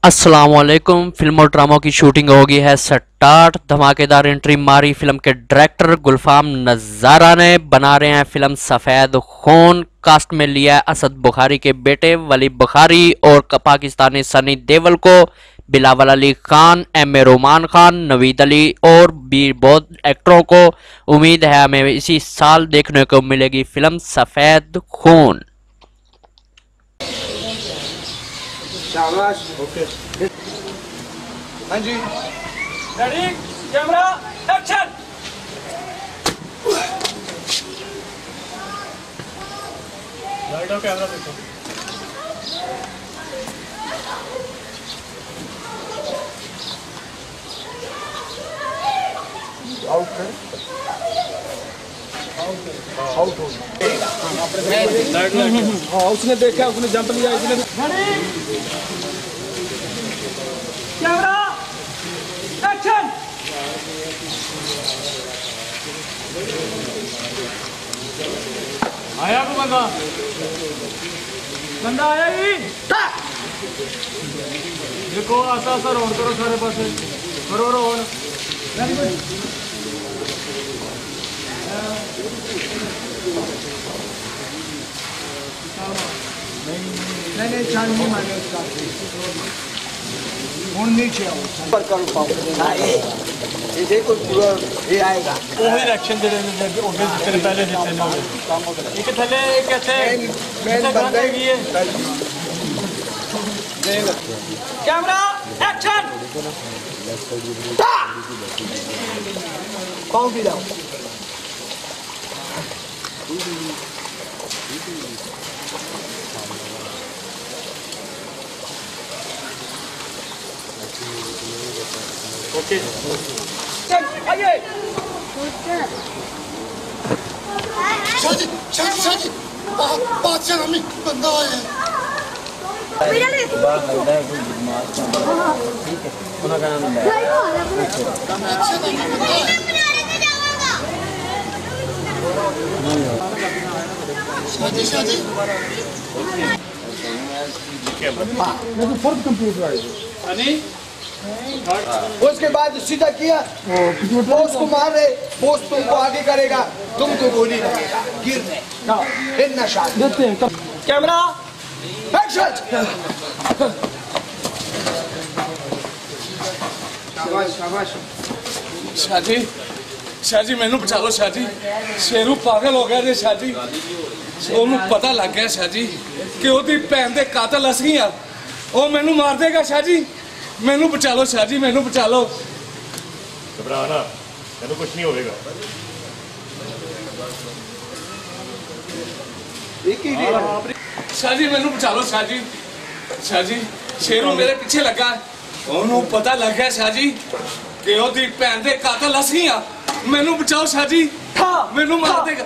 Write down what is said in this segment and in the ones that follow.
अस्सलामुअलैकुम। फिल्म और ड्रामों की शूटिंग हो गई है स्टार्ट। धमाकेदार एंट्री मारी फिल्म के डायरेक्टर गुलफाम नज़ारा ने। बना रहे हैं फिल्म सफ़ेद खून। कास्ट में लिया है असद बुखारी के बेटे वली बुखारी और पाकिस्तानी सनी देओल को, बिलावल अली खान, एम ए रोमान खान, नवीद अली और भी बहुत एक्टरों को। उम्मीद है हमें इसी साल देखने को मिलेगी फिल्म सफ़ेद खून। शाबाश। ओके। हाँ जी। Ready, camera, action. लाइट और कैमरा देखो। आउट कर। आउट हो हाँ, उसने देखा, उसने जंप लिया, इसने कैमरा, एक्शन। आया को बंदा, बंदा आया ही। देखो आसा आसा रोड करो सारे पासे, करो रोड। नहीं चांद नहीं मारे उसका हूँ नीचे आओ पर करो पाओ ये देखो पूरा ये आएगा वही रिएक्शन दे रहे हैं ओके तेरे पहले जितने ना एक थले कैसे मैंने बंदे की है कैमरा एक्शन। पाँव भी जाओ ओके आइए शादी शादी शादी बात से हमें बंदा आया है। शादी शादी उसके बाद सीधा किया पोस्ट को मार रहे पोस्ट तुमको आगे करेगा तुमको गोली लगेगा गिरने फिर नशा देते हैं कैमरा एक्शन शाबाश शाबाश शादी शादी मैनू बचा लो शादी शेरू पागल हो गया जी शादी ਉਹਨੂੰ पता लग गया शादी कि ਉਹਦੀ ਭੈਣ ਦੇ ਕਾਤਲ ਅਸੀਂ ਆ ਉਹ ਮੈਨੂੰ ਮਾਰ ਦੇਗਾ शादी मैनू बचा लो शादी मैनू बचा लो घबरा ना तेन कुछ नहीं होगा शादी मैनू बचा लो शादी शादी शेरू मेरे पीछे लगा ਉਹਨੂੰ पता लग गया शादी कि ਉਹਦੀ ਭੈਣ ਦੇ ਕਾਤਲ ਅਸੀਂ ਆ मैनू बचाओ शादी मैनू मार देगा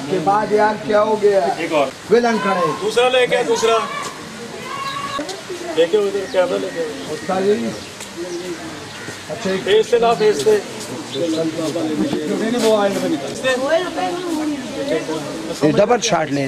के बाद यार क्या हो गया एक और विलन खड़े दूसरा लेके दूसरा लेके उधर कैमरा लेके उसका अच्छा फेस से ना फेस से डबल शॉट ले